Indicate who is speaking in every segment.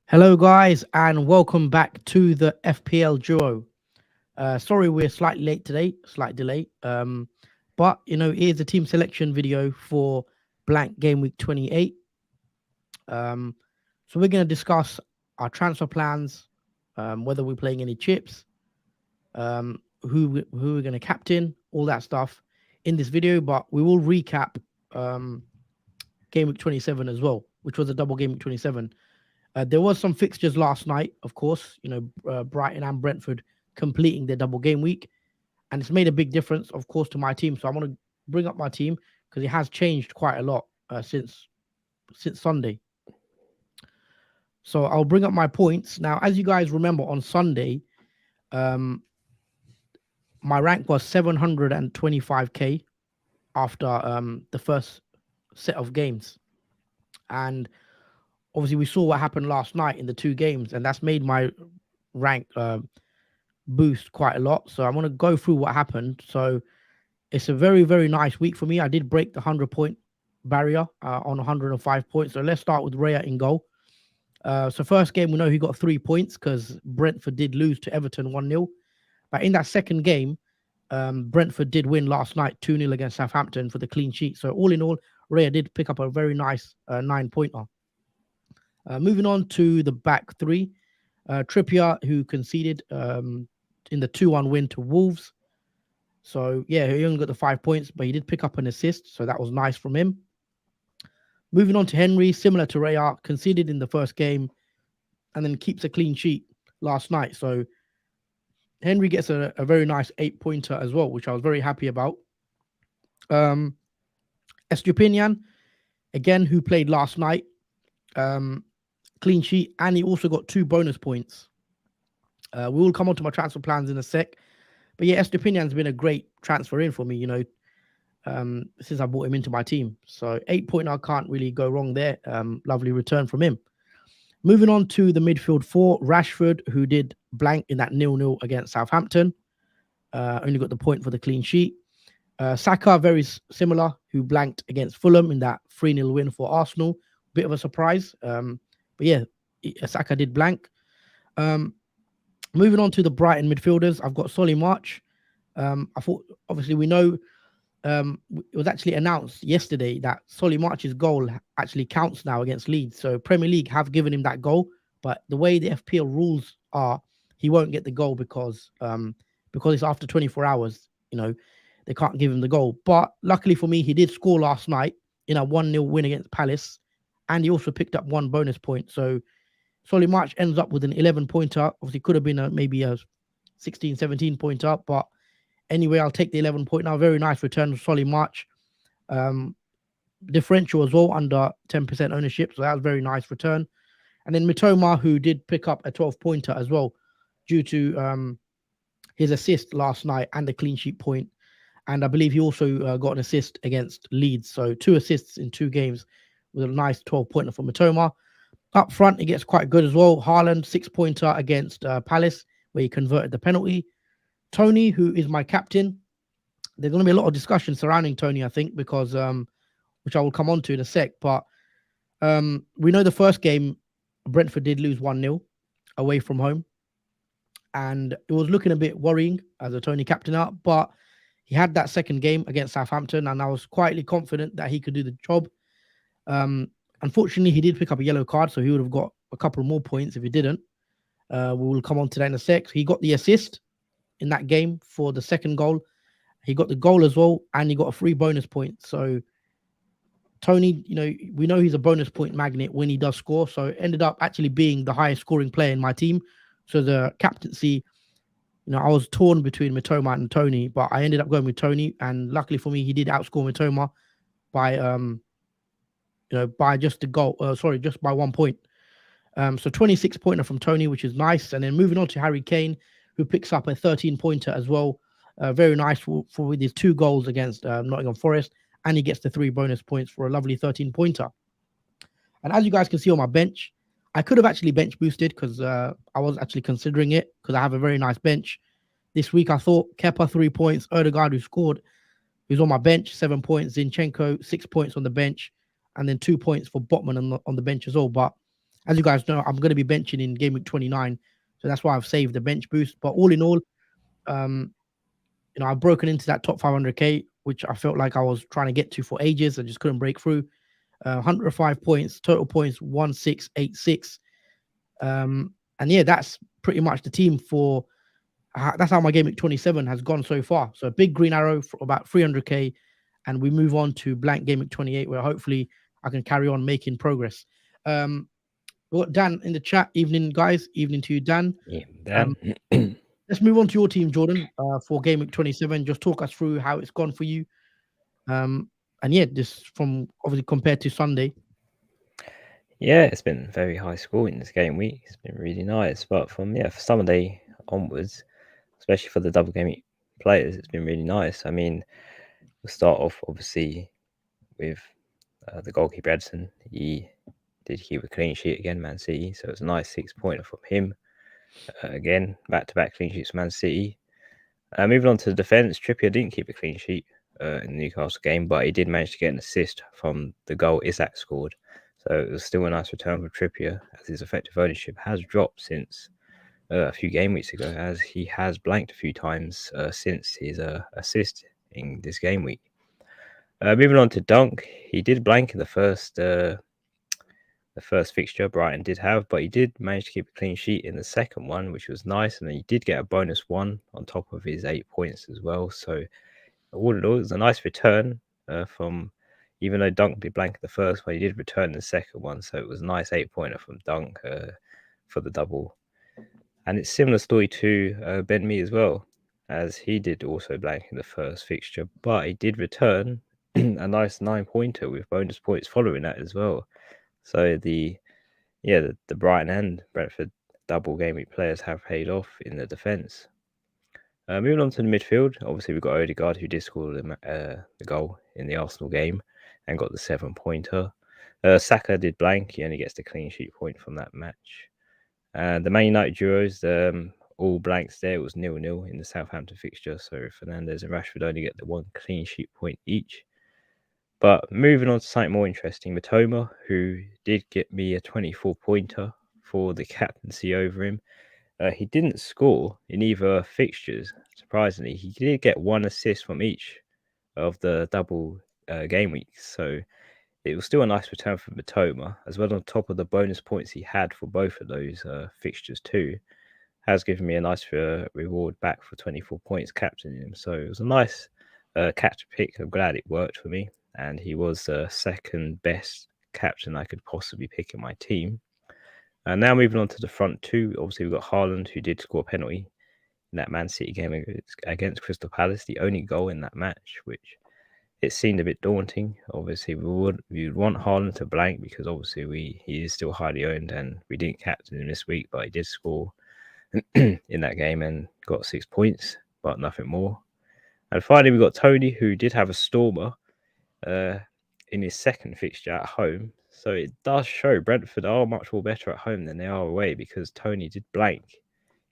Speaker 1: Hello, guys, and welcome back to the FPL Duo. Sorry, we're slightly late today, slight delay. But here's a team selection video for Blank Gameweek 28. So we're going to discuss our transfer plans, whether we're playing any chips, who we're going to captain, all that stuff in this video. But we will recap Game Week 27 as well, which was a double Game Week 27. There was some fixtures last night, of course, Brighton and Brentford completing their double game week. And it's made a big difference, of course, to my team. So I want to bring up my team because it has changed quite a lot since Sunday. So I'll bring up my points. Now, as you guys remember, on Sunday, my rank was 725k after the first set of games. And obviously, we saw what happened last night in the two games, and that's made my rank boost quite a lot. So I want to go through what happened. So it's a very, very nice week for me. I did break the 100-point barrier on 105 points. So let's start with Raya in goal. So first game, we know he got 3 points because Brentford did lose to Everton 1-0. But in that second game, Brentford did win last night 2-0 against Southampton for the clean sheet. So all in all, Raya did pick up a very nice 9-pointer. Moving on to the back three, Trippier, who conceded in the 2-1 win to Wolves. So, yeah, he only got the 5 points, but he did pick up an assist, so that was nice from him. Moving on to Henry, similar to Raya, conceded in the first game and then keeps a clean sheet last night. So, Henry gets a very nice 8-pointer as well, which I was very happy about. Estupinian, again, who played last night, clean sheet, and he also got 2 bonus points. We will come on to my transfer plans in a sec. But yeah, Estupinian's been a great transfer in for me, since I brought him into my team. So 8-pointer, I can't really go wrong there. Lovely return from him. Moving on to the midfield 4, Rashford, who did blank in that 0-0 against Southampton. Only got the point for the clean sheet. Saka, very similar, who blanked against Fulham in that 3-0 win for Arsenal. Bit of a surprise. But yeah, Saka did blank. Moving on to the Brighton midfielders, I've got Solly March. I thought, obviously, we know it was actually announced yesterday that Solly March's goal actually counts now against Leeds. So Premier League have given him that goal, but the way the FPL rules are, he won't get the goal because it's after 24 hours. They can't give him the goal. But luckily for me, he did score last night in a 1-0 win against Palace, and he also picked up 1 bonus point. So Solly March ends up with an 11-pointer. Obviously, could have been maybe a 16, 17-pointer, but anyway, I'll take the 11-pointer. Very nice return of Solly March. Differential as well, under 10% ownership, so that was a very nice return. And then Mitoma, who did pick up a 12-pointer as well, due to his assist last night and the clean sheet point. And I believe he also got an assist against Leeds. So 2 assists in 2 games with a nice 12-pointer for Mitoma. Up front, it gets quite good as well. Haaland, 6-pointer against Palace, where he converted the penalty. Tony, who is my captain. There's going to be a lot of discussion surrounding Tony, I think, because which I will come on to in a sec. But we know the first game, Brentford did lose 1-0 away from home. And it was looking a bit worrying as a Tony captain up, but he had that second game against Southampton, and I was quietly confident that he could do the job. Unfortunately, he did pick up a yellow card, so he would have got a couple more points if he didn't. We will come on to that in a sec. He got the assist in that game for the second goal. He got the goal as well, and he got a 3 bonus points. So Tony, we know he's a bonus point magnet when he does score. So it ended up actually being the highest scoring player in my team. So the captaincy, I was torn between Mitoma and Tony, but I ended up going with Tony. And luckily for me, he did outscore Mitoma by by just the goal. Just by 1 point. So 26-pointer from Tony, which is nice. And then moving on to Harry Kane, who picks up a 13-pointer as well. Very nice for with his 2 goals against Nottingham Forest. And he gets the 3 bonus points for a lovely 13-pointer. And as you guys can see on my bench, I could have actually bench boosted because I was actually considering it because I have a very nice bench. This week, I thought Kepa 3 points, Odegaard, who scored who's on my bench, 7 points. Zinchenko, 6 points on the bench, and then 2 points for Botman on the bench as well. But as you guys know, I'm going to be benching in game week 29, so that's why I've saved the bench boost. But all in all, um, I've broken into that top 500k, which I felt like I was trying to get to for ages. I just couldn't break through. 105 points, total points 1686. And yeah, that's pretty much the team for. That's how my game week 27 has gone so far. So a big green arrow for about 300k, and we move on to blank game week 28, where hopefully I can carry on making progress. We got Dan in the chat. Evening, guys. Evening to you, Dan.
Speaker 2: Yeah,
Speaker 1: Um,
Speaker 2: Dan.
Speaker 1: let's move on to your team, Jordan, for game week 27. Just talk us through how it's gone for you. And yeah, just from obviously compared to Sunday.
Speaker 2: Yeah, it's been very high scoring this game week. It's been really nice. But for Sunday onwards, especially for the double game week players, it's been really nice. I mean, we'll start off obviously with the goalkeeper Edson. He did keep a clean sheet again, Man City. So it was a nice 6-pointer from him. Again, back-to-back clean sheets for Man City. Moving on to the defence, Trippier didn't keep a clean sheet in the Newcastle game, but he did manage to get an assist from the goal Isak scored. So it was still a nice return for Trippier, as his effective ownership has dropped since a few game weeks ago, as he has blanked a few times since his assist in this game week. Moving on to Dunk, he did blank in the first fixture Brighton did have, but he did manage to keep a clean sheet in the second one, which was nice, and then he did get a bonus 1 on top of his 8 points as well. So all in all, it was a nice return from, even though Dunk did blank the first one, he did return the second one. So it was a nice 8-pointer from Dunk for the double. And it's similar story to Ben Mee as well, as he did also blank in the first fixture, but he did return a nice 9-pointer with bonus points following that as well. So the Brighton and Brentford double game week players have paid off in the defence. Moving on to the midfield, obviously we've got Odegaard, who did score the goal in the Arsenal game and got the 7-pointer. Saka did blank, he only gets the clean sheet point from that match. The Man United duos, all blanks there. It was 0-0 in the Southampton fixture, so Fernandes and Rashford only get the 1 clean sheet point each. But moving on to something more interesting, Matoma, who did get me a 24-pointer for the captaincy over him. He didn't score in either fixtures, surprisingly. He did get 1 assist from each of the double game weeks, so it was still a nice return for Matoma, as well on top of the bonus points he had for both of those fixtures too. Has given me a nice reward back for 24 points captaining him. So it was a nice catch pick. I'm glad it worked for me. And he was the second best captain I could possibly pick in my team. And now moving on to the front two. Obviously, we've got Haaland, who did score a penalty in that Man City game against Crystal Palace, the only goal in that match, which it seemed a bit daunting. Obviously, we would want Haaland to blank because obviously he is still highly owned, and we didn't captain him this week, but he did score in that game and got 6 points, but nothing more. And finally, we got Tony, who did have a stormer in his second fixture at home. So it does show Brentford are much more better at home than they are away, because Tony did blank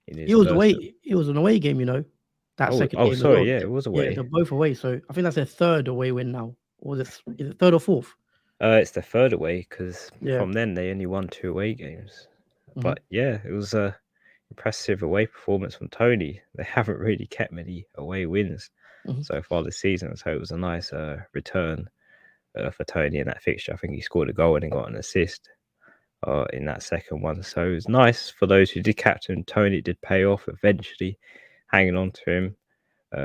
Speaker 2: in his
Speaker 1: It was
Speaker 2: first.
Speaker 1: away. It was an away game, that second game as
Speaker 2: Sorry,
Speaker 1: well.
Speaker 2: yeah, it was
Speaker 1: Yeah,
Speaker 2: away.
Speaker 1: they're both away. So I think that's their third away win now. Or is it third or fourth?
Speaker 2: It's the third away, because
Speaker 1: Yeah.
Speaker 2: from then they only won 2 away games.
Speaker 1: Mhm.
Speaker 2: But yeah, it was a impressive away performance from Tony. They haven't really kept many away wins
Speaker 1: Mhm.
Speaker 2: so far this season, so it was a nice return for Tony in that fixture. I think he scored a goal and he got an assist in that second one. So it was nice for those who did captain Tony. It did pay off eventually, hanging on to him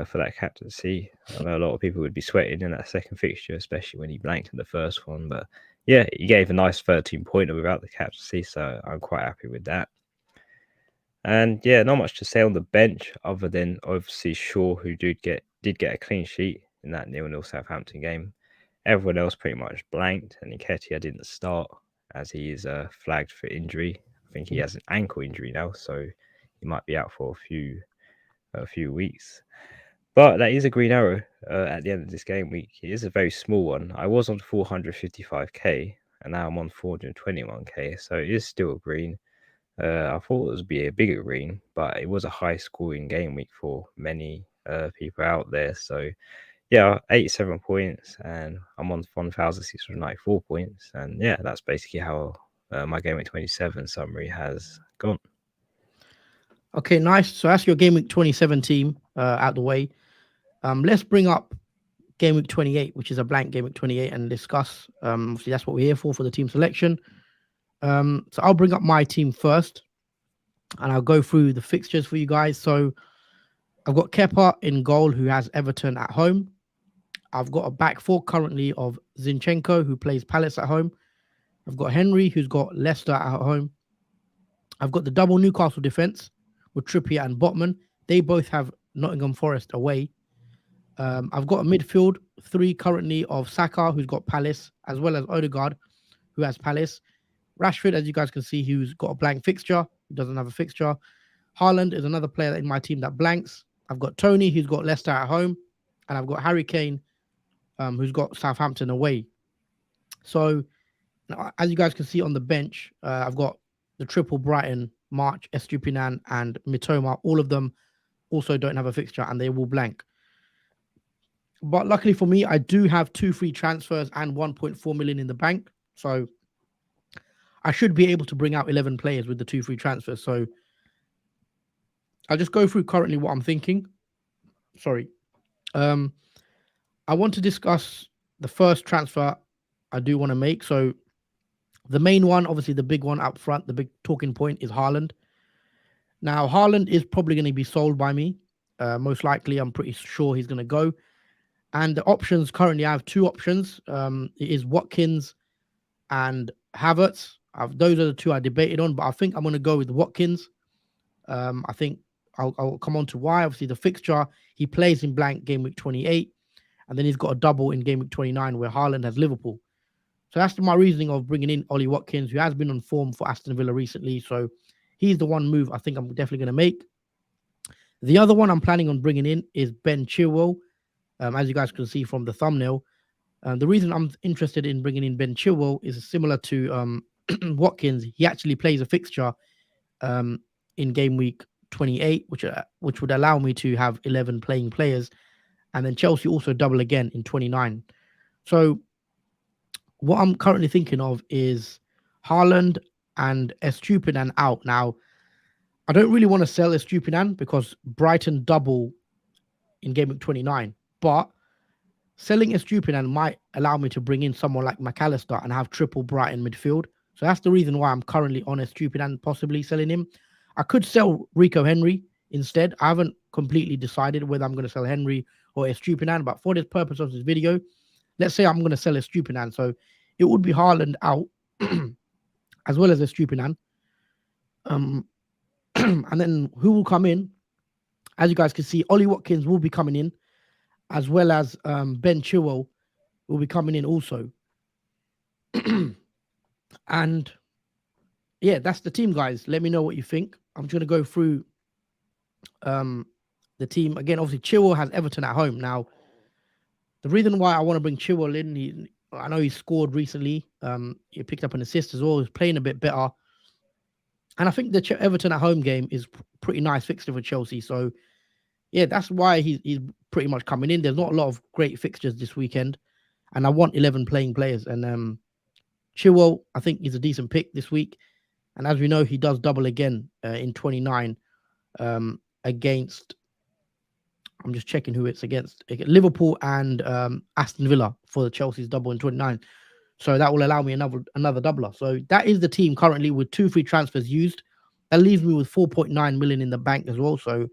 Speaker 2: for that captaincy. I know a lot of people would be sweating in that second fixture, especially when he blanked in the first one. But yeah, he gave a nice 13-pointer without the captaincy, so I'm quite happy with that. And yeah, not much to say on the bench other than obviously Shaw, who did get a clean sheet in that 0-0 Southampton game. Everyone else pretty much blanked, and Nketiah didn't start as he is flagged for injury. I think he has an ankle injury now, so he might be out for a few weeks. But that is a green arrow at the end of this game week. It is a very small one. I was on 455k, and now I'm on 421k, so it is still green. I thought it would be a bigger green, but it was a high scoring game week for many people out there. So yeah, 87 points, and I'm on 1,694 points. And yeah, that's basically how my Game Week 27 summary has gone.
Speaker 1: Okay, nice. So that's your Game Week 27 team out the way. Let's bring up Game Week 28, which is a blank Game Week 28, and discuss. Obviously, that's what we're here for the team selection. So I'll bring up my team first, and I'll go through the fixtures for you guys. So I've got Kepa in goal, who has Everton at home. I've got a back four currently of Zinchenko, who plays Palace at home. I've got Henry, who's got Leicester at home. I've got the double Newcastle defence with Trippier and Botman. They both have Nottingham Forest away. I've got a midfield three currently of Saka, who's got Palace, as well as Odegaard, who has Palace. Rashford, as you guys can see, who's got a blank fixture, who doesn't have a fixture. Haaland is another player in my team that blanks. I've got Tony, who's got Leicester at home, and I've got Harry Kane, who's got Southampton away. So, as you guys can see on the bench, I've got the triple Brighton, March, Estupinan, and Mitoma. All of them also don't have a fixture, and they will blank. But luckily for me, I do have 2 free transfers and 1.4 million in the bank. So I should be able to bring out 11 players with the 2 free transfers. So I'll just go through currently what I'm thinking. Sorry. I want to discuss the first transfer I do want to make. So the main one, obviously the big one up front, the big talking point is Haaland. Now, Haaland is probably going to be sold by me. Most likely, I'm pretty sure he's going to go. And the options currently, I have 2 options. It is Watkins and Havertz. Those are the 2 I debated on, but I think I'm going to go with Watkins. I think I'll come on to why. Obviously, the fixture, he plays in blank Game Week 28, and then he's got a double in Game Week 29 where Haaland has Liverpool. So that's my reasoning of bringing in Ollie Watkins, who has been on form for Aston Villa recently. So he's the one move I think I'm definitely going to make. The other one I'm planning on bringing in is Ben Chilwell. As you guys can see from the thumbnail, the reason I'm interested in bringing in Ben Chilwell is similar to Watkins. He actually plays a fixture in Game Week 28, which would allow me to have 11 playing players, and then Chelsea also double again in 29. So what I'm currently thinking of is Haaland and Estupinan out. Now, I don't really want to sell Estupinan because Brighton double in Game Week 29. But selling Estupinan might allow me to bring in someone like McAllister and have triple Brighton midfield. So that's the reason why I'm currently on Estupinan, possibly selling him. I could sell Rico Henry instead. I haven't completely decided whether I'm going to sell Henry or Estupinan, but for the purpose of this video, let's say I'm going to sell Estupinan. So it would be Haaland out as well as Estupinan. And then who will come in? As you guys can see, Ollie Watkins will be coming in, as well as Ben Chilwell will be coming in also. And yeah, that's the team, guys. Let me know what you think. I'm just going to go through the team. Again, obviously, Chilwell has Everton at home. Now, the reason why I want to bring Chilwell in, I know he scored recently. He picked up an assist as well. He's playing a bit better. And I think the Everton at home game is pretty nice fixture for Chelsea. So, yeah, that's why he's pretty much coming in. There's not a lot of great fixtures this weekend. And I want 11 playing players. And Chilwell, I think, is a decent pick this week. And as we know, he does double again in 29 against, I'm just checking who it's against, Liverpool and Aston Villa for the Chelsea's double in 29. So that will allow me another doubler. So that is the team currently with 2 free transfers used. That leaves me with 4.9 million in the bank as well. So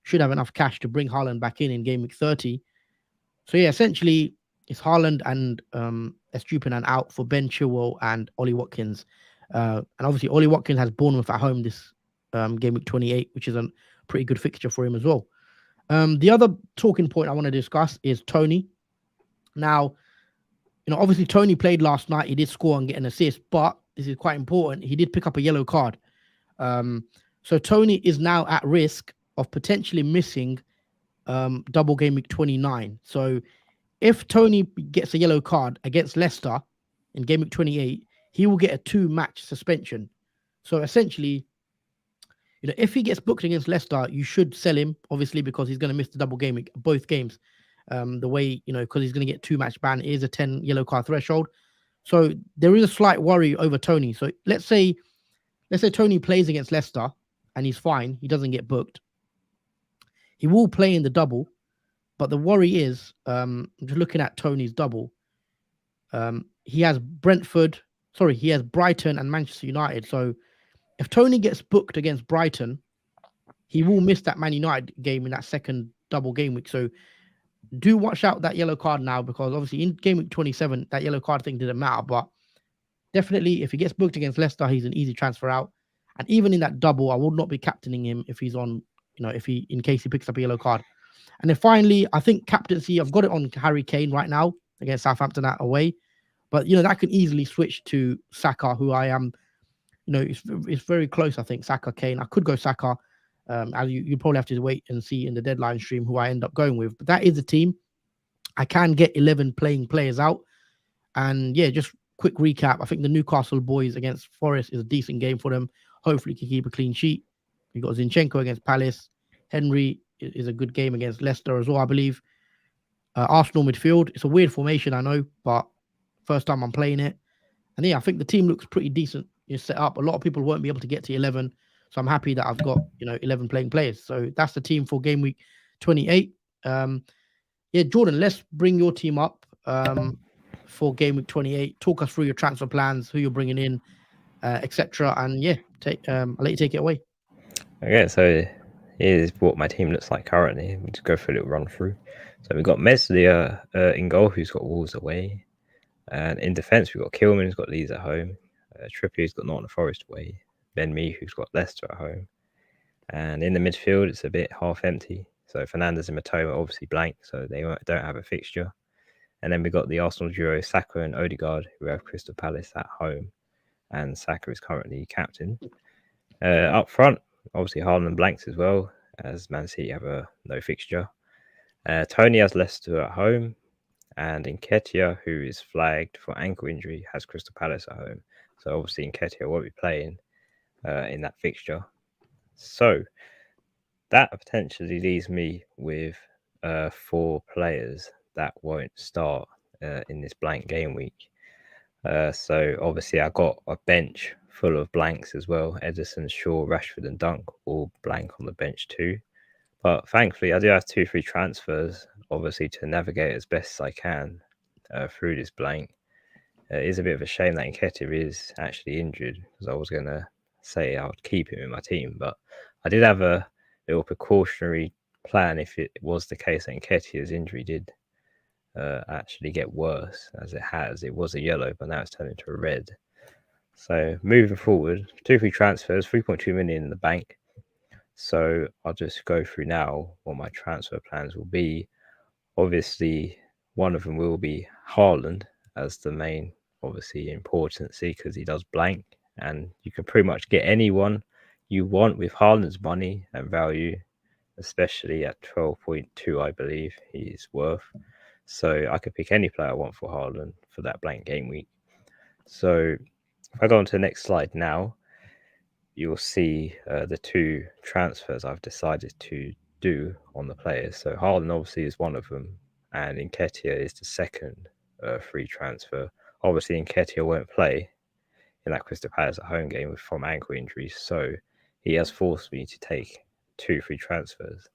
Speaker 1: should have enough cash to bring Haaland back in Game Week 30. So yeah, essentially it's Haaland and Estupinan out for Ben Chilwell and Ollie Watkins. And obviously Ollie Watkins has Bournemouth at home this Game Week 28, which is a pretty good fixture for him as well. The other talking point I want to discuss is Tony. Now, obviously Tony played last night. He did score and get an assist, but this is quite important. He did pick up a yellow card. So Tony is now at risk of potentially missing double Game Week 29. So if Tony gets a yellow card against Leicester in Game Week 28, he will get a 2-match suspension. So essentially, if he gets booked against Leicester, you should sell him, obviously, because he's going to miss the double game week, both games. The way, because he's going to get 2 match ban, it is a 10 yellow card threshold. So there is a slight worry over Tony. So let's say Tony plays against Leicester and he's fine, he doesn't get booked. He will play in the double, but the worry is, just looking at Tony's double, he has he has Brighton and Manchester United. So if Tony gets booked against Brighton, he will miss that Man United game in that second double game week. So do watch out that yellow card now, because obviously in game week 27, that yellow card thing didn't matter. But definitely, if he gets booked against Leicester, he's an easy transfer out. And even in that double, I would not be captaining him if he's on, in case he picks up a yellow card. And then finally, I think captaincy, I've got it on Harry Kane right now against Southampton at away. But, that can easily switch to Saka, who I am, it's very close, I think, Saka, Kane. I could go Saka. You probably have to wait and see in the deadline stream who I end up going with. But that is the team. I can get 11 playing players out. And yeah, just quick recap. I think the Newcastle boys against Forest is a decent game for them. Hopefully can keep a clean sheet. You got Zinchenko against Palace. Henry is a good game against Leicester as well, I believe. Arsenal midfield. It's a weird formation, I know, but first time I'm playing it. And yeah, I think the team looks pretty decent. Set up. A lot of people won't be able to get to 11. So I'm happy that I've got, 11 playing players. So that's the team for game week 28. Yeah, Jordan, let's bring your team up for game week 28. Talk us through your transfer plans, who you're bringing in, etc. And yeah, I'll let you take it away.
Speaker 2: Okay, so here's what my team looks like currently. We'll just go for a little run through. So we've got Meslier in goal, who's got Wolves away. And in defence, we've got Kilman, who's got Leeds at home. Trippier's got Nottingham Forest away. Ben Mee, who's got Leicester at home. And in the midfield, it's a bit half empty. So Fernandes and Matoma obviously blank, so they don't have a fixture. And then we've got the Arsenal duo, Saka and Odegaard, who have Crystal Palace at home. And Saka is currently captain. Up front, obviously Haaland blanks as well, as Man City have no fixture. Tony has Leicester at home. And Nketiah, who is flagged for ankle injury, has Crystal Palace at home. So obviously Nketiah won't be playing in that fixture. So that potentially leaves me with 4 players that won't start in this blank game week. So obviously I got a bench full of blanks as well. Ederson, Shaw, Rashford and Dunk all blank on the bench too. But thankfully I do have 2 free transfers, obviously, to navigate as best as I can through this blank. It is a bit of a shame that Nketiah is actually injured, because I was going to say I would keep him in my team. But I did have a little precautionary plan if it was the case that Nketiah's injury did actually get worse, as it has. It was a yellow, but now it's turned into a red. So moving forward, 2 free transfers, 3.2 million in the bank. So I'll just go through now what my transfer plans will be. Obviously, one of them will be Haaland as the main, obviously, importancy, because he does blank. And you can pretty much get anyone you want with Haaland's money and value, especially at 12.2, I believe he's worth. So I could pick any player I want for Haaland for that blank game week. So if I go on to the next slide now, you'll see the 2 transfers I've decided to do on the players. So Haaland obviously is one of them, and Nketiah is the second free transfer. Obviously Nketiah won't play in that Crystal Palace at home game from ankle injuries, so he has forced me to take 2 free transfers,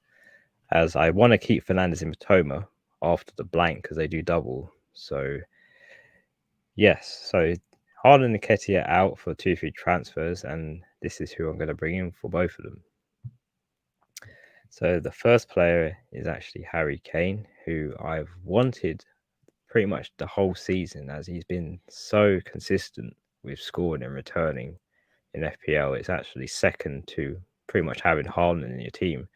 Speaker 2: as I want to keep Fernandes and Matoma after the blank because they do double. So yes, so Haaland and Nketiah out for 2 free transfers, and this is who I'm going to bring in for both of them. So the first player is actually Harry Kane, who I've wanted pretty much the whole season, as he's been so consistent with scoring and returning in FPL. It's actually second to pretty much having Haaland in your team.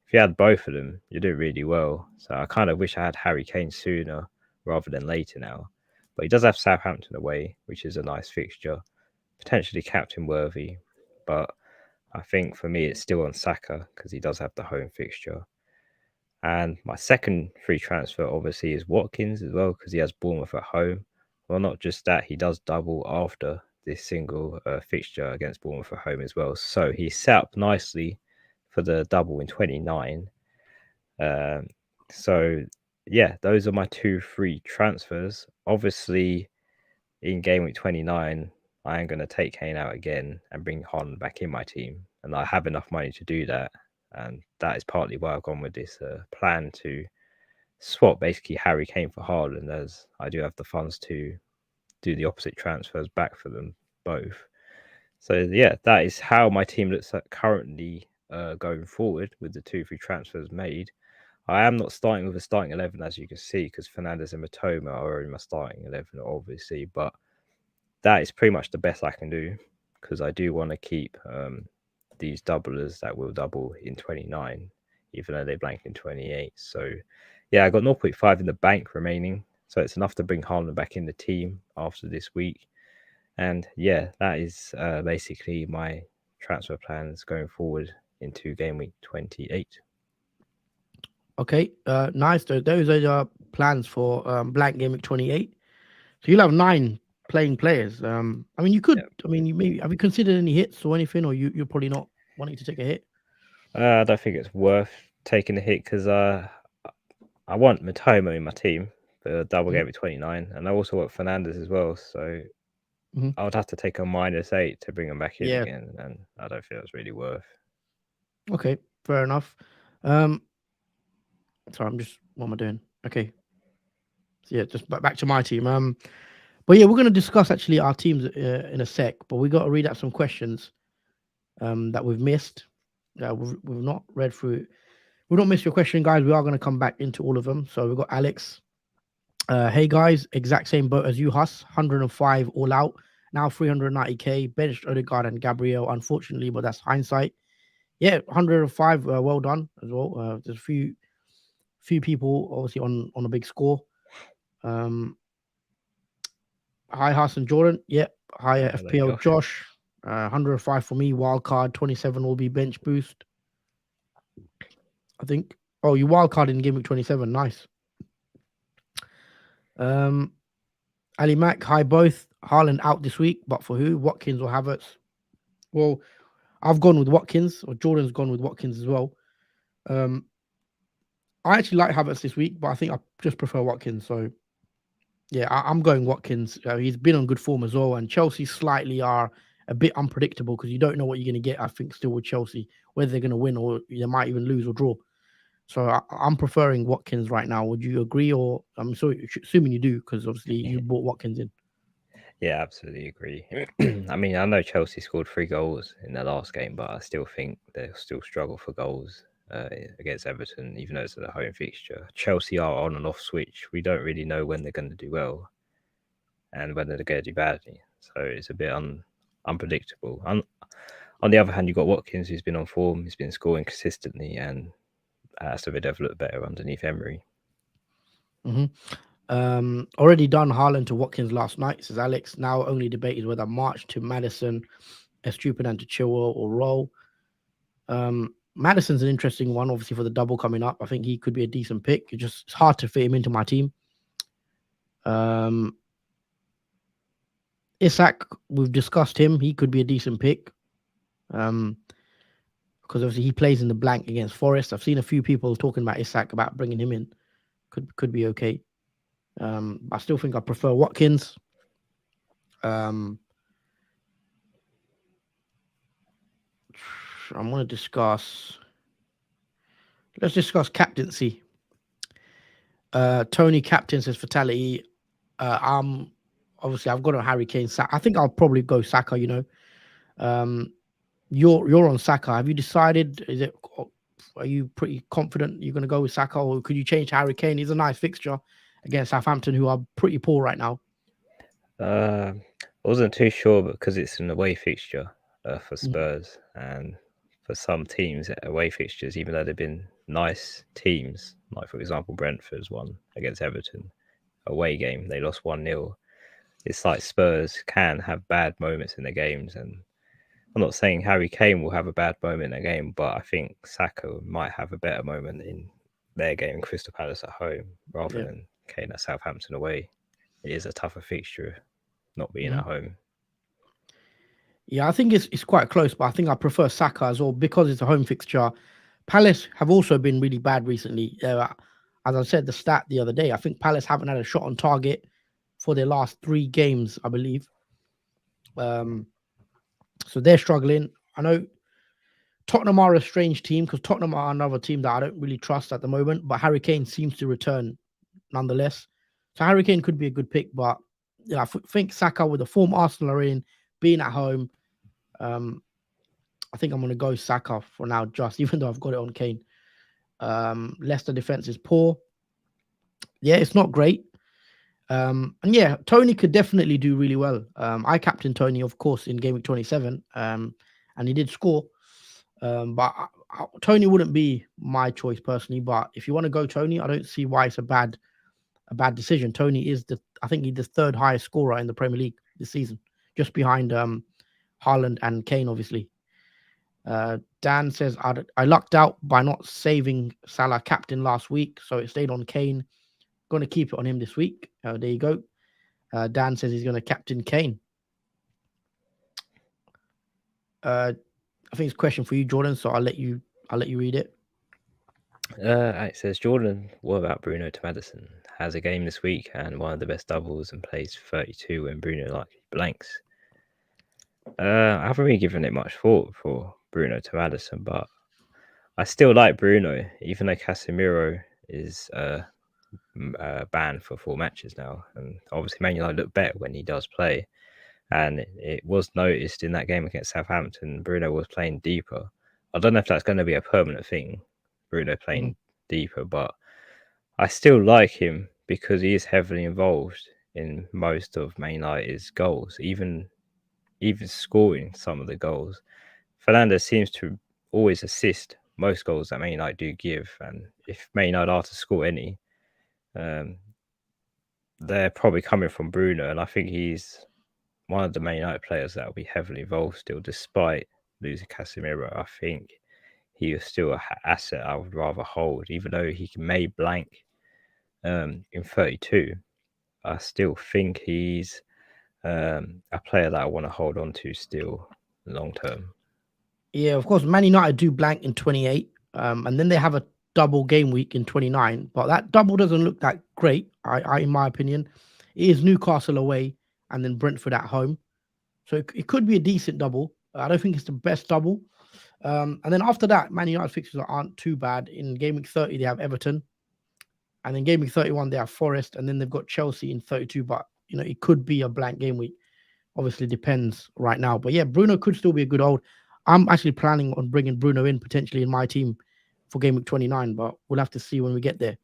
Speaker 2: If you had both of them, you do really well. So I kind of wish I had Harry Kane sooner rather than later now. But he does have Southampton away, which is a nice fixture, potentially captain worthy. But I think for me, it's still on Saka because he does have the home fixture. And my second free transfer, obviously, is Watkins as well, because he has Bournemouth at home. Well, not just that, he does double after this single fixture against Bournemouth at home as well. So he's set up nicely for the double in 29. So yeah, those are my 2 free transfers. Obviously, in game week 29, I am going to take Kane out again and bring Haaland back in my team. And I have enough money to do that. And that is partly why I've gone with this plan to swap basically Harry Kane for Haaland, as I do have the funds to do the opposite transfers back for them both. So, yeah, that is how my team looks at currently going forward with the 2 free transfers made. I am not starting with a starting 11, as you can see, because Fernandes and Matoma are in my starting 11, obviously. But that is pretty much the best I can do, because I do want to keep these doublers that will double in 29, even though they blank in 28. So, yeah, I got 0.5 in the bank remaining. So it's enough to bring Haaland back in the team after this week. And yeah, that is basically my transfer plans going forward into game week 28.
Speaker 1: Okay, nice. Those are your plans for Blank Gameweek 28. So you'll have 9 playing players. I mean, you could.
Speaker 2: Yeah.
Speaker 1: I mean, you maybe have you considered any hits or anything, or you're probably not wanting to take a hit.
Speaker 2: I don't think it's worth taking the hit, because I want Matoma in my team for double
Speaker 1: Mhm,
Speaker 2: game week 29, and I also want Fernandes as well. So
Speaker 1: mhm.
Speaker 2: I would have to take a -8 to bring him back in
Speaker 1: Yeah.
Speaker 2: again, and I don't feel it's really worth.
Speaker 1: Okay. Fair enough. Um. Sorry, I'm just. What am I doing? Okay. So yeah, just back to my team. But yeah, we're gonna discuss actually our teams in a sec. But we got to read out some questions that we've missed. We've not read through. We don't miss your question, guys. We are going to come back into all of them. So we've got Alex. Hey guys, exact same boat as you, Huss. 105 all out. Now 390k. Benched Odegaard and Gabriel, unfortunately, but that's hindsight. Yeah, 105. Well done as well. There's a few people obviously on a big score. Um, hi Huss and Jordan. Yeah. Hi
Speaker 2: Hello,
Speaker 1: FPL
Speaker 2: Josh.
Speaker 1: Josh. 105 for me. Wild card. 27 will be bench boost, I think. Oh, you wild card in game week 27. Nice. Um, Ali Mack, hi both. Haaland out this week, but for who? Watkins or Havertz? Well, I've gone with Watkins, or Jordan's gone with Watkins as well. Um, I actually like Havertz this week, but I think I just prefer Watkins. So yeah, I'm going Watkins. He's been on good form as well, and Chelsea slightly are a bit unpredictable because you don't know what you're going to get. I think still with Chelsea, whether they're going to win or they might even lose or draw. So I'm preferring Watkins right now. Would you agree? Or I'm sorry, assuming you do, because obviously you bought Watkins in.
Speaker 2: Yeah, absolutely agree. I mean, I know Chelsea scored 3 goals in their last game, but I still think they'll still struggle for goals against Everton, even though it's a home fixture. Chelsea are on and off switch. We don't really know when they're going to do well and when they're going to do badly. So it's a bit unpredictable. On the other hand, you've got Watkins, who's been on form. He's been scoring consistently, and Aston Villa have looked better underneath Emery.
Speaker 1: Mhm. Already done Haaland to Watkins last night, says Alex. Now only debate is whether March to Madison, Estupinan to Chilwell or Roll. Madison's an interesting one, obviously for the double coming up. I think he could be a decent pick. It's hard to fit him into my team. Um, Isak, we've discussed him. He could be a decent pick. Because obviously he plays in the blank against Forest. I've seen a few people talking about Isak about bringing him in. Could be okay. I still think I prefer Watkins. Um, I want to discuss. Let's discuss captaincy. Tony captain says fatality. Obviously I've got a Harry Kane. I think I'll probably go Saka. Um, you're on Saka. Have you decided? Are you pretty confident you're going to go with Saka, or could you change to Harry Kane? He's a nice fixture against Southampton, who are pretty poor right now.
Speaker 2: I wasn't too sure, because it's an away fixture for
Speaker 1: Mhm.
Speaker 2: Spurs, and for some teams, away fixtures, even though they've been nice teams, like for example Brentford's one against Everton, away game, they lost 1-0. It's like Spurs can have bad moments in their games, and I'm not saying Harry Kane will have a bad moment in a game, but I think Saka might have a better moment in their game, Crystal Palace at home, rather
Speaker 1: Yeah.
Speaker 2: than Kane at Southampton away. It is a tougher fixture, not being
Speaker 1: Mhm.
Speaker 2: at home.
Speaker 1: Yeah, I think it's quite close, but I think I prefer Saka as well because it's a home fixture. Palace have also been really bad recently. as I said, the stat the other day, I think Palace haven't had a shot on target for their last 3 games, I believe. So they're struggling. I know Tottenham are a strange team because Tottenham are another team that I don't really trust at the moment, but Harry Kane seems to return nonetheless. So Harry Kane could be a good pick, but yeah, I think Saka with the form Arsenal are in, being at home, I think I'm going to go Saka for now, just even though I've got it on Kane. Leicester defense is poor. Yeah, it's not great. And yeah, Tony could definitely do really well. I captained Tony, of course, in Game Week 27, and he did score. But Tony wouldn't be my choice personally. But if you want to go Tony, I don't see why it's a bad decision. Tony is I think he's the third highest scorer in the Premier League this season, just behind Haaland and Kane, obviously. Dan says I lucked out by not saving Salah captain last week, so it stayed on Kane. Going to keep it on him this week. There you go. Dan says he's going to captain Kane. I think it's a question for you, Jordan. So I'll let you read it.
Speaker 2: It says, Jordan, what about Bruno to Madison? Has a game this week and one of the best doubles and plays 32 when Bruno likely blanks. I haven't really given it much thought for Bruno to Madison, but I still like Bruno, even though Casemiro is banned for 4 matches now. And obviously, Man United look better when he does play. And it was noticed in that game against Southampton, Bruno was playing deeper. I don't know if that's going to be a permanent thing, Bruno playing deeper, but I still like him because he is heavily involved in most of Man United's goals, even scoring some of the goals. Fernandes seems to always assist most goals that Man United do give, and if Man United are to score any, they're probably coming from Bruno, and I think he's one of the Man United players that will be heavily involved still, despite losing Casemiro. I think he is still an asset I would rather hold, even though he may blank in 32. I still think he's a player that I want to hold on to still long term.
Speaker 1: Yeah, of course, Man United do blank in 28, and then they have a double game week in 29, but that double doesn't look that great, in my opinion. It is Newcastle away and then Brentford at home. So it could be a decent double. I don't think it's the best double. And then after that, Man United fixtures aren't too bad. In game week 30, they have Everton. And then game week 31, they have Forest. And then they've got Chelsea in 32. But, it could be a blank game week. Obviously, depends right now. But yeah, Bruno could still be a good hold. I'm actually planning on bringing Bruno in potentially in my team for game week 29. But we'll have to see when we get there.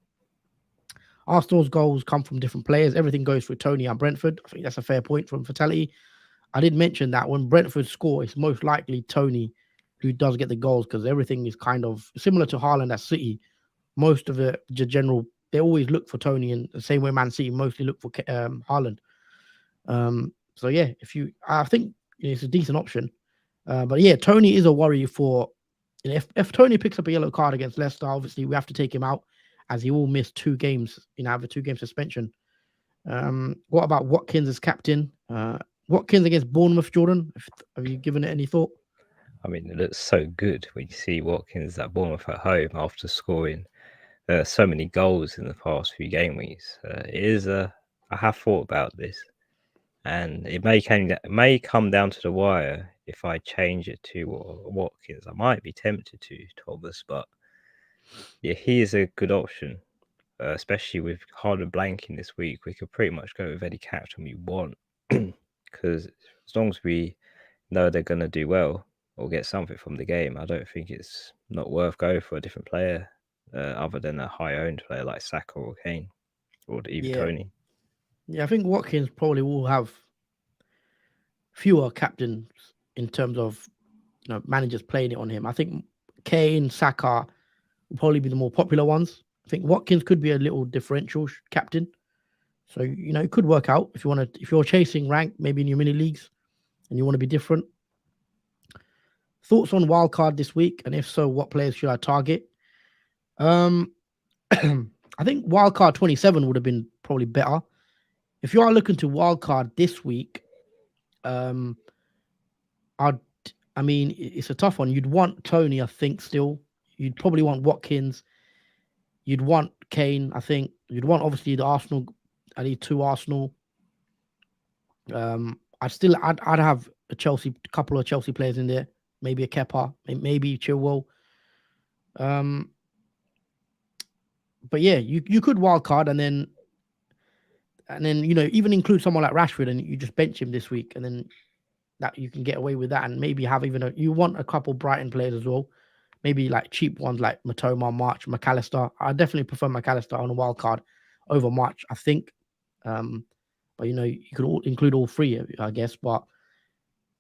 Speaker 1: Arsenal's goals come from different players. Everything goes through Tony and Brentford. I think that's a fair point from Fatality. I did mention that when Brentford score, it's most likely Tony who does get the goals because everything is kind of similar to Haaland at City. Most of the general, they always look for Tony, and the same way Man City mostly look for Haaland. So yeah, I think it's a decent option. But yeah, Tony is a worry for. If Tony picks up a yellow card against Leicester, obviously we have to take him out as he will miss 2 games. Have a 2-game suspension. What about Watkins as captain? Watkins against Bournemouth, Jordan. Have you given it any thought?
Speaker 2: I mean, it looks so good when you see Watkins at Bournemouth at home after scoring so many goals in the past few game weeks. I have thought about this, and it may come down to the wire if I change it to Watkins. I might be tempted to Thomas, but yeah, he is a good option, especially with Haaland blanking this week. We could pretty much go with any captain we want because as long as we know they're going to do well or get something from the game, I don't think it's not worth going for a different player other than a high-owned player like Saka or Kane or even Tony.
Speaker 1: Yeah, I think Watkins probably will have fewer captains in terms of managers playing it on him. I think Kane, Saka will probably be the more popular ones. I think Watkins could be a little differential captain. So, it could work out if you're chasing rank, maybe in your mini leagues and you want to be different. Thoughts on wildcard this week? And if so, what players should I target? I think wildcard 27 would have been probably better. If you are looking to wildcard this week, it's a tough one. You'd want Tony, I think, still. You'd probably want Watkins. you'd want Kane. I think you'd want obviously the Arsenal. I need 2 Arsenal. I'd have a couple of Chelsea players in there. Maybe a Kepa, maybe Chilwell. But yeah, you could wild card and then even include someone like Rashford and you just bench him this week, and then that you can get away with that, and maybe have you want a couple Brighton players as well, maybe like cheap ones like Matoma, March, McAllister. I definitely prefer McAllister on a wild card over March, I think. But you could include all 3, I guess. But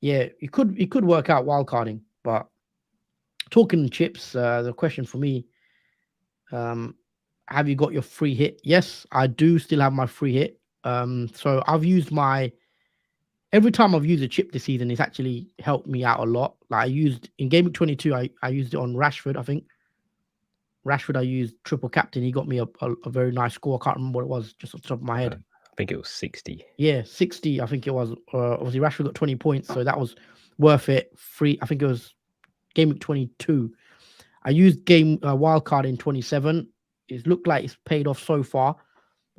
Speaker 1: yeah, it could work out wild carding. But talking chips, the question for me, have you got your free hit? Yes, I do still have my free hit. So I've used every time I've used a chip this season, it's actually helped me out a lot. Like I used in Game Week 22, I used it on Rashford, I think. Rashford, I used triple captain. He got me a very nice score. I can't remember what it was, just off the top of my head.
Speaker 2: I think it was 60.
Speaker 1: Yeah, 60, I think it was. Obviously, Rashford got 20 points, so that was worth it. Free, I think it was Game Week 22. I used wildcard in 27. It looked like it's paid off so far.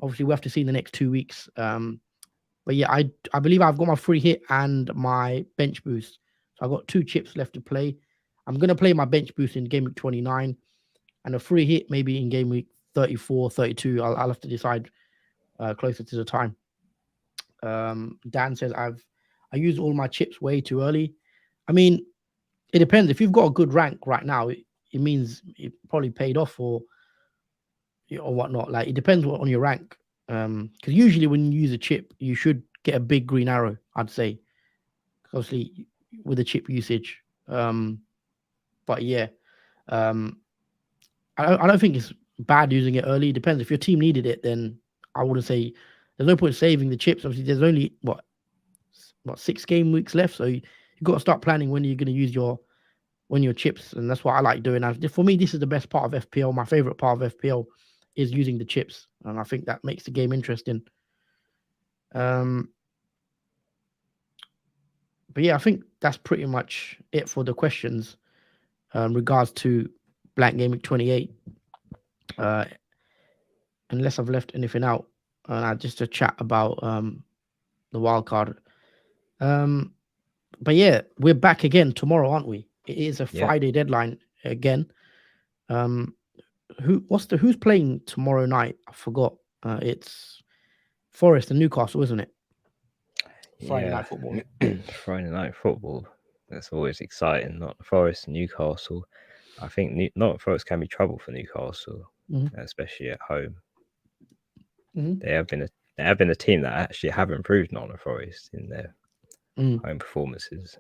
Speaker 1: Obviously, we have to see in the next 2 weeks. But yeah, I believe I've got my free hit and my bench boost. So I've got 2 chips left to play. I'm going to play my bench boost in Game Week 29 and a free hit maybe in Game Week 34, 32. I'll have to decide closer to the time. Dan says I use all my chips way too early. I mean, it depends. If you've got a good rank right now, it means it probably paid off or whatnot. Like it depends on your rank. Because usually when you use a chip, you should get a big green arrow, I'd say. Obviously, with the chip usage. But yeah, I don't think it's bad using it early. It depends. If your team needed it, then I wouldn't say there's no point saving the chips. Obviously, there's only what 6 game weeks left, so you've got to start planning when you're going to use your chips, and that's what I like doing. For me, this is the best part of FPL. My favorite part of FPL is using the chips, and I think that makes the game interesting. But yeah, I think that's pretty much it for the questions regards to Blank Gameweek 28. Unless I've left anything out, just to chat about the wild card. But yeah, we're back again tomorrow, aren't we? It is a Friday deadline again. Who's playing tomorrow night? I forgot. It's Forest and Newcastle, isn't it? Friday night football.
Speaker 2: Friday night football. That's always exciting. Not Forest and Newcastle. I think not Forest can be trouble for Newcastle, especially at home. They have been a team that actually have improved Nottingham Forest in their home performances.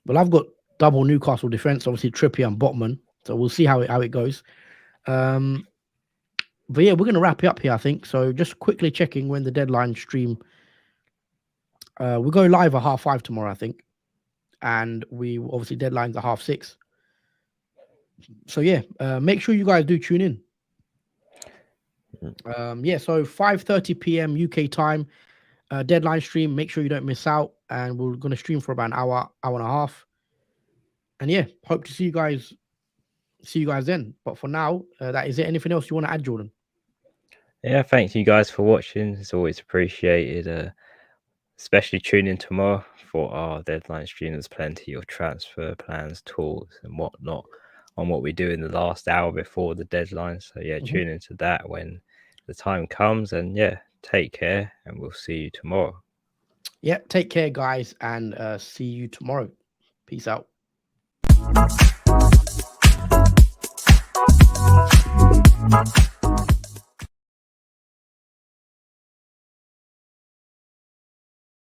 Speaker 1: Well, I've got double Newcastle defense, obviously Trippier and Botman, so we'll see how it goes. But yeah, we're going to wrap it up here, I think. So just quickly checking when the deadline stream. We go live at 5:30 tomorrow, I think, and we obviously deadlines at 6:30. So yeah, make sure you guys do tune in. So 5:30 p.m. UK time, deadline stream. Make sure you don't miss out, and we're going to stream for about an hour and a half. And yeah, hope to see you guys then. But for now, that is it. Anything else you want to add, Jordan?
Speaker 2: Yeah, thank you guys for watching. It's always appreciated. Especially tune in tomorrow for our deadline stream. There's plenty of transfer plans, tools, and whatnot on what we do in the last hour before the deadline. So yeah, tune into that when the time comes. And yeah, take care, and we'll see you tomorrow.
Speaker 1: Yeah, take care, guys, and see you tomorrow. Peace out.